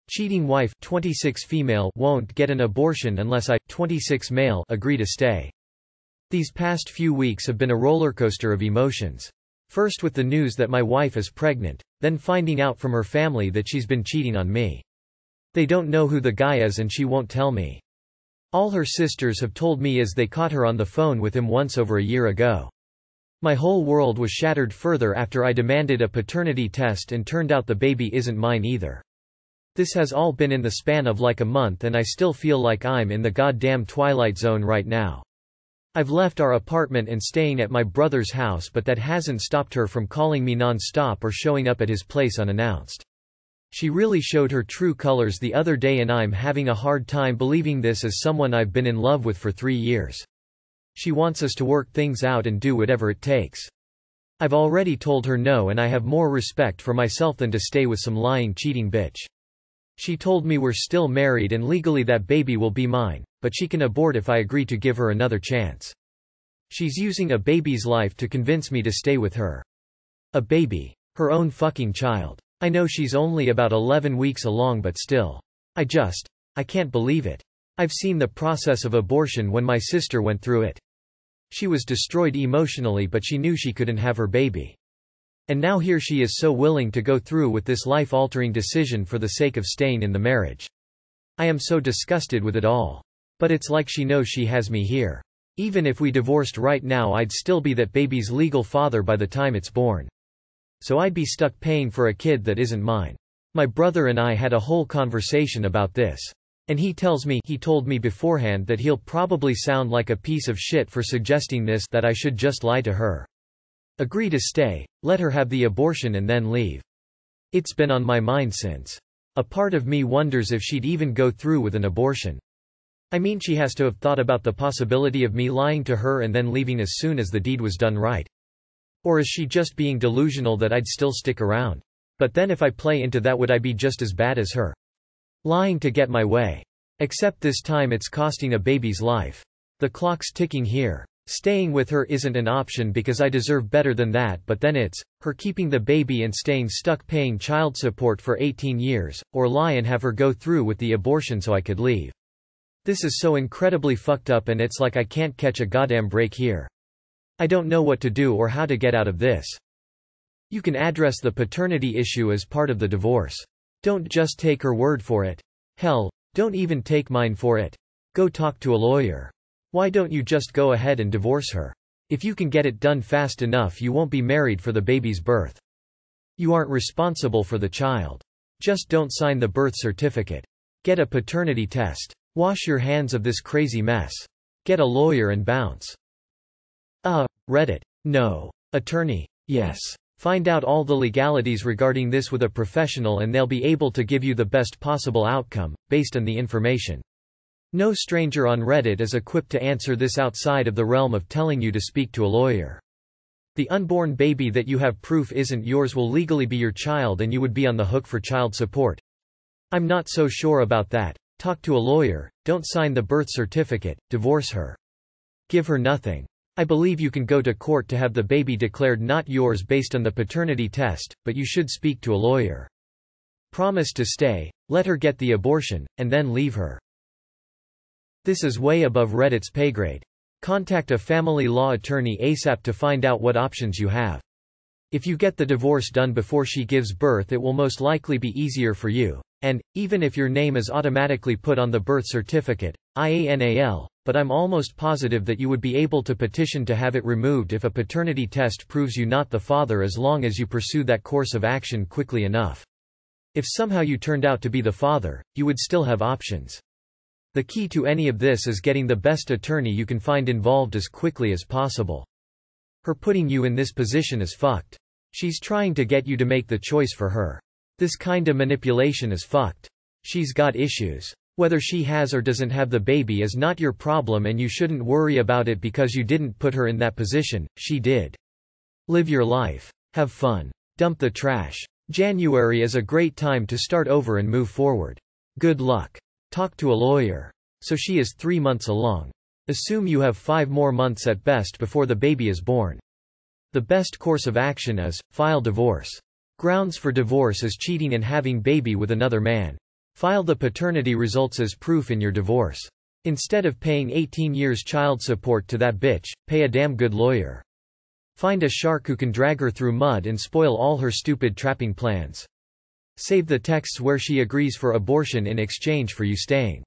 Cheating wife 26 female won't get an abortion unless I 26 male agree to stay. These past few weeks have been a rollercoaster of emotions. First with the news that my wife is pregnant, then finding out from her family that she's been cheating on me. They don't know who the guy is and she won't tell me. All her sisters have told me is they caught her on the phone with him once over a year ago. My whole world was shattered further after I demanded a paternity test and turned out the baby isn't mine either. This has all been in the span of like a month and I still feel like I'm in the goddamn twilight zone right now. I've left our apartment and staying at my brother's house, but that hasn't stopped her from calling me non-stop or showing up at his place unannounced. She really showed her true colors the other day and I'm having a hard time believing this as someone I've been in love with for 3 years. She wants us to work things out and do whatever it takes. I've already told her no and I have more respect for myself than to stay with some lying cheating bitch. She told me we're still married and legally that baby will be mine, but she can abort if I agree to give her another chance. She's using a baby's life to convince me to stay with her. A baby. Her own fucking child. I know she's only about 11 weeks along but still. I can't believe it. I've seen the process of abortion when my sister went through it. She was destroyed emotionally but she knew she couldn't have her baby. And now here she is so willing to go through with this life-altering decision for the sake of staying in the marriage. I am so disgusted with it all. But it's like she knows she has me here. Even if we divorced right now I'd still be that baby's legal father by the time it's born. So I'd be stuck paying for a kid that isn't mine. My brother and I had a whole conversation about this. And he told me beforehand that he'll probably sound like a piece of shit for suggesting this, that I should just lie to her. Agree to stay, let her have the abortion and then leave. It's been on my mind since. A part of me wonders if she'd even go through with an abortion. I mean, she has to have thought about the possibility of me lying to her and then leaving as soon as the deed was done, right? Or is she just being delusional that I'd still stick around? But then if I play into that, would I be just as bad as her? Lying to get my way. Except this time it's costing a baby's life. The clock's ticking here. Staying with her isn't an option because I deserve better than that, but then it's her keeping the baby and staying stuck paying child support for 18 years, or lie and have her go through with the abortion so I could leave. This is so incredibly fucked up and it's like I can't catch a goddamn break here. I don't know what to do or how to get out of this. You can address the paternity issue as part of the divorce. Don't just take her word for it. Hell, don't even take mine for it. Go talk to a lawyer. Why don't you just go ahead and divorce her? If you can get it done fast enough, you won't be married for the baby's birth. You aren't responsible for the child. Just don't sign the birth certificate. Get a paternity test. Wash your hands of this crazy mess. Get a lawyer and bounce. Reddit. No. Attorney. Yes. Find out all the legalities regarding this with a professional and they'll be able to give you the best possible outcome, based on the information. No stranger on Reddit is equipped to answer this outside of the realm of telling you to speak to a lawyer. The unborn baby that you have proof isn't yours will legally be your child and you would be on the hook for child support. I'm not so sure about that. Talk to a lawyer, don't sign the birth certificate, divorce her. Give her nothing. I believe you can go to court to have the baby declared not yours based on the paternity test, but you should speak to a lawyer. Promise to stay, let her get the abortion, and then leave her. This is way above Reddit's paygrade. Contact a family law attorney ASAP to find out what options you have. If you get the divorce done before she gives birth, it will most likely be easier for you. And, even if your name is automatically put on the birth certificate, IANAL, but I'm almost positive that you would be able to petition to have it removed if a paternity test proves you not the father, as long as you pursue that course of action quickly enough. If somehow you turned out to be the father, you would still have options. The key to any of this is getting the best attorney you can find involved as quickly as possible. Her putting you in this position is fucked. She's trying to get you to make the choice for her. This kinda manipulation is fucked. She's got issues. Whether she has or doesn't have the baby is not your problem and you shouldn't worry about it because you didn't put her in that position, she did. Live your life. Have fun. Dump the trash. January is a great time to start over and move forward. Good luck. Talk to a lawyer. So she is 3 months along. Assume you have 5 more months at best before the baby is born. The best course of action is, file divorce. Grounds for divorce is cheating and having baby with another man. File the paternity results as proof in your divorce. Instead of paying 18 years child support to that bitch, pay a damn good lawyer. Find a shark who can drag her through mud and spoil all her stupid trapping plans. Save the texts where she agrees for abortion in exchange for you staying.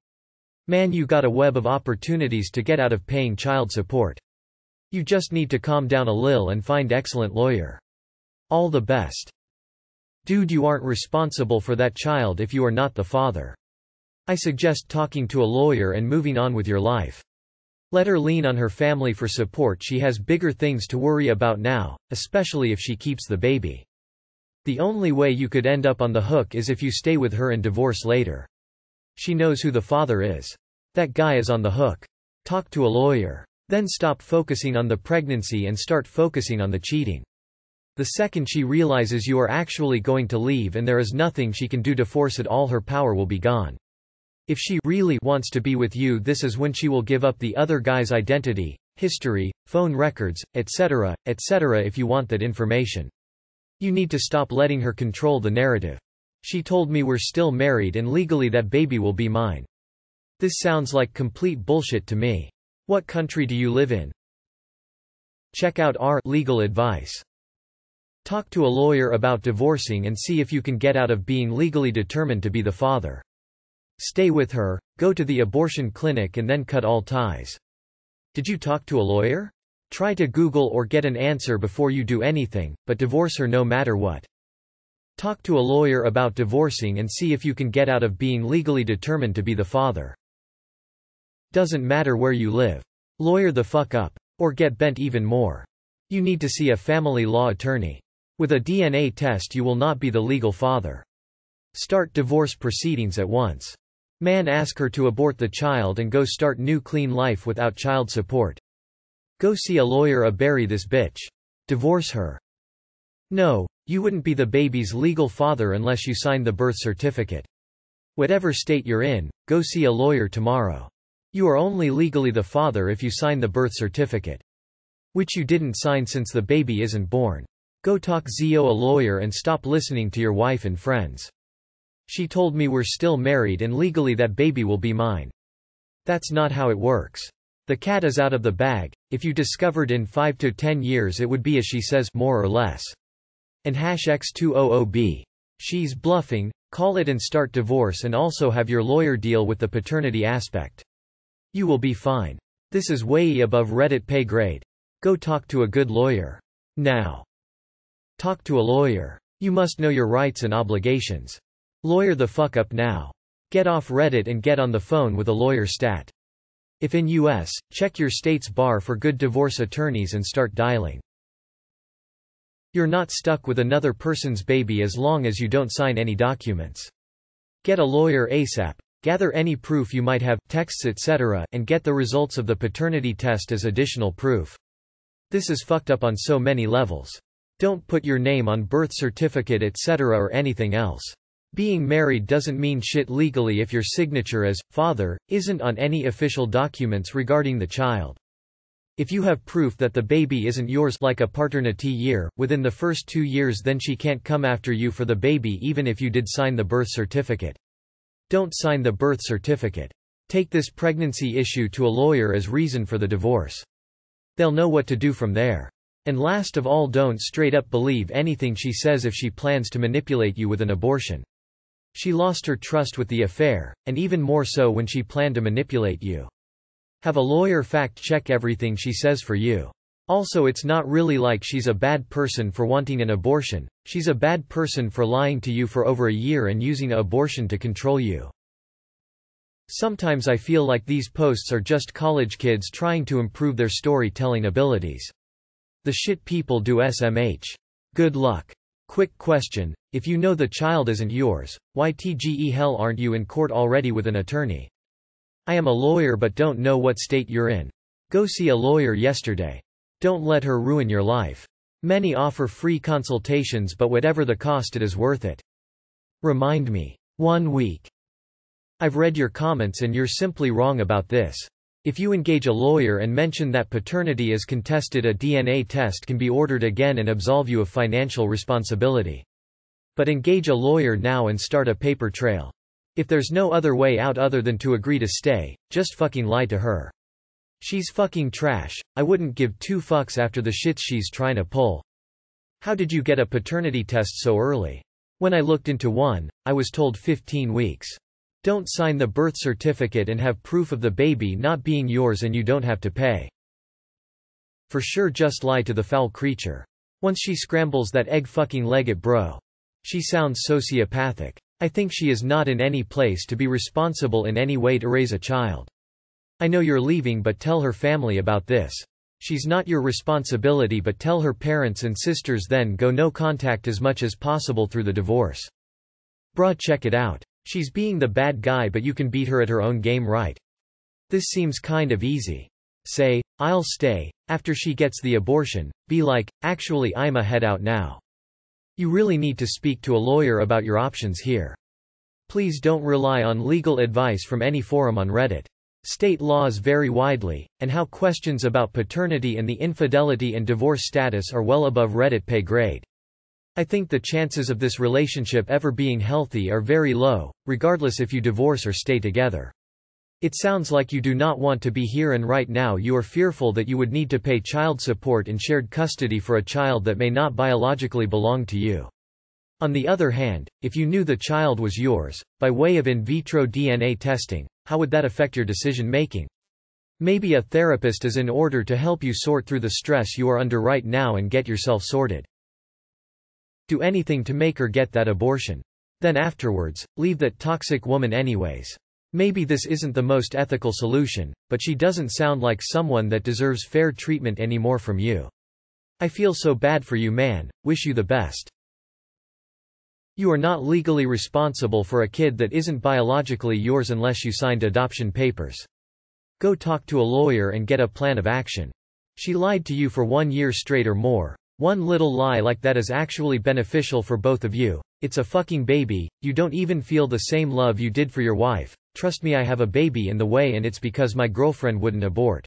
Man, you got a web of opportunities to get out of paying child support. You just need to calm down a lil and find excellent lawyer. All the best. Dude, you aren't responsible for that child if you are not the father. I suggest talking to a lawyer and moving on with your life. Let her lean on her family for support. She has bigger things to worry about now, especially if she keeps the baby. The only way you could end up on the hook is if you stay with her and divorce later. She knows who the father is. That guy is on the hook. Talk to a lawyer. Then stop focusing on the pregnancy and start focusing on the cheating. The second she realizes you are actually going to leave and there is nothing she can do to force it, all her power will be gone. If she really wants to be with you, this is when she will give up the other guy's identity, history, phone records, etc., etc. if you want that information. You need to stop letting her control the narrative. She told me we're still married and legally that baby will be mine. This sounds like complete bullshit to me. What country do you live in? Check out our legal advice. Talk to a lawyer about divorcing and see if you can get out of being legally determined to be the father. Stay with her, go to the abortion clinic and then cut all ties. Did you talk to a lawyer? Try to Google or get an answer before you do anything, but divorce her no matter what. Talk to a lawyer about divorcing and see if you can get out of being legally determined to be the father. Doesn't matter where you live. Lawyer the fuck up. Or get bent even more. You need to see a family law attorney. With a DNA test you will not be the legal father. Start divorce proceedings at once. Man, ask her to abort the child and go start new clean life without child support. Go see a lawyer. Bury this bitch. Divorce her. No, you wouldn't be the baby's legal father unless you signed the birth certificate. Whatever state you're in, go see a lawyer tomorrow. You are only legally the father if you sign the birth certificate. Which you didn't sign since the baby isn't born. Go talk to a lawyer and stop listening to your wife and friends. She told me we're still married and legally that baby will be mine. That's not how it works. The cat is out of the bag. If you discovered in 5 to 10 years it would be as she says, more or less. And #X200B. She's bluffing. Call it and start divorce and also have your lawyer deal with the paternity aspect. You will be fine. This is way above Reddit pay grade. Go talk to a good lawyer. Now. Talk to a lawyer. You must know your rights and obligations. Lawyer the fuck up now. Get off Reddit and get on the phone with a lawyer stat. If in US, check your state's bar for good divorce attorneys and start dialing. You're not stuck with another person's baby as long as you don't sign any documents. Get a lawyer ASAP. Gather any proof you might have, texts etc., and get the results of the paternity test as additional proof. This is fucked up on so many levels. Don't put your name on birth certificate etc. or anything else. Being married doesn't mean shit legally if your signature as father isn't on any official documents regarding the child. If you have proof that the baby isn't yours, like a paternity year, within the first 2 years, then she can't come after you for the baby even if you did sign the birth certificate. Don't sign the birth certificate. Take this pregnancy issue to a lawyer as reason for the divorce. They'll know what to do from there. And last of all, don't straight up believe anything she says if she plans to manipulate you with an abortion. She lost her trust with the affair, and even more so when she planned to manipulate you. Have a lawyer fact check everything she says for you. Also, it's not really like she's a bad person for wanting an abortion. She's a bad person for lying to you for over a year and using an abortion to control you. Sometimes I feel like these posts are just college kids trying to improve their storytelling abilities. The shit people do SMH. Good luck. Quick question, if you know the child isn't yours, why the hell aren't you in court already with an attorney? I am a lawyer but don't know what state you're in. Go see a lawyer yesterday. Don't let her ruin your life. Many offer free consultations, but whatever the cost, it is worth it. Remind me. 1 week. I've read your comments and you're simply wrong about this. If you engage a lawyer and mention that paternity is contested, a DNA test can be ordered again and absolve you of financial responsibility. But engage a lawyer now and start a paper trail. If there's no other way out other than to agree to stay, just fucking lie to her. She's fucking trash, I wouldn't give two fucks after the shit she's trying to pull. How did you get a paternity test so early? When I looked into one, I was told 15 weeks. Don't sign the birth certificate and have proof of the baby not being yours and you don't have to pay. For sure just lie to the foul creature. Once she scrambles that egg fucking leg it bro. She sounds sociopathic. I think she is not in any place to be responsible in any way to raise a child. I know you're leaving but tell her family about this. She's not your responsibility but tell her parents and sisters then go no contact as much as possible through the divorce. Bruh, check it out. She's being the bad guy but you can beat her at her own game, right? This seems kind of easy. Say, I'll stay. After she gets the abortion, be like, actually I'ma head out now. You really need to speak to a lawyer about your options here. Please don't rely on legal advice from any forum on Reddit. State laws vary widely, and how questions about paternity and the infidelity and divorce status are well above Reddit pay grade. I think the chances of this relationship ever being healthy are very low, regardless if you divorce or stay together. It sounds like you do not want to be here and right now you are fearful that you would need to pay child support and shared custody for a child that may not biologically belong to you. On the other hand, if you knew the child was yours, by way of in vitro DNA testing, how would that affect your decision-making? Maybe a therapist is in order to help you sort through the stress you are under right now and get yourself sorted. Do anything to make her get that abortion. Then afterwards, leave that toxic woman anyways. Maybe this isn't the most ethical solution, but she doesn't sound like someone that deserves fair treatment anymore from you. I feel so bad for you, man, wish you the best. You are not legally responsible for a kid that isn't biologically yours unless you signed adoption papers. Go talk to a lawyer and get a plan of action. She lied to you for 1 year straight or more. One little lie like that is actually beneficial for both of you. It's a fucking baby, you don't even feel the same love you did for your wife. Trust me, I have a baby in the way and it's because my girlfriend wouldn't abort.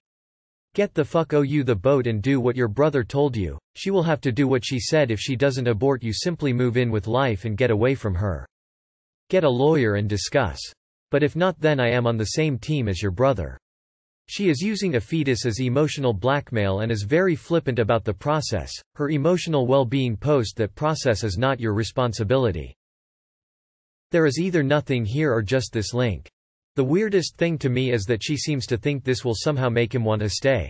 Get the fuck out the boat and do what your brother told you. She will have to do what she said if she doesn't abort you. Simply move in with life and get away from her. Get a lawyer and discuss. But if not, then I am on the same team as your brother. She is using a fetus as emotional blackmail and is very flippant about the process. Her emotional well-being post that process is not your responsibility. There is either nothing here or just this link. The weirdest thing to me is that she seems to think this will somehow make him want to stay.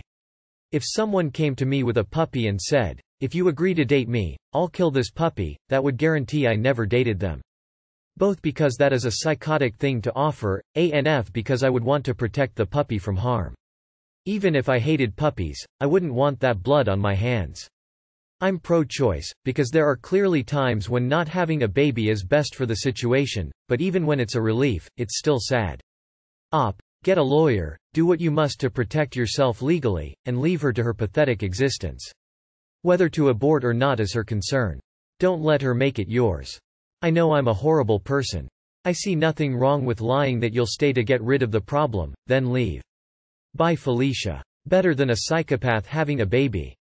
If someone came to me with a puppy and said, if you agree to date me, I'll kill this puppy, that would guarantee I never dated them. Both because that is a psychotic thing to offer, and because I would want to protect the puppy from harm. Even if I hated puppies, I wouldn't want that blood on my hands. I'm pro-choice, because there are clearly times when not having a baby is best for the situation, but even when it's a relief, it's still sad. Get a lawyer, do what you must to protect yourself legally, and leave her to her pathetic existence. Whether to abort or not is her concern. Don't let her make it yours. I know I'm a horrible person. I see nothing wrong with lying that you'll stay to get rid of the problem, then leave. Bye Felicia. Better than a psychopath having a baby.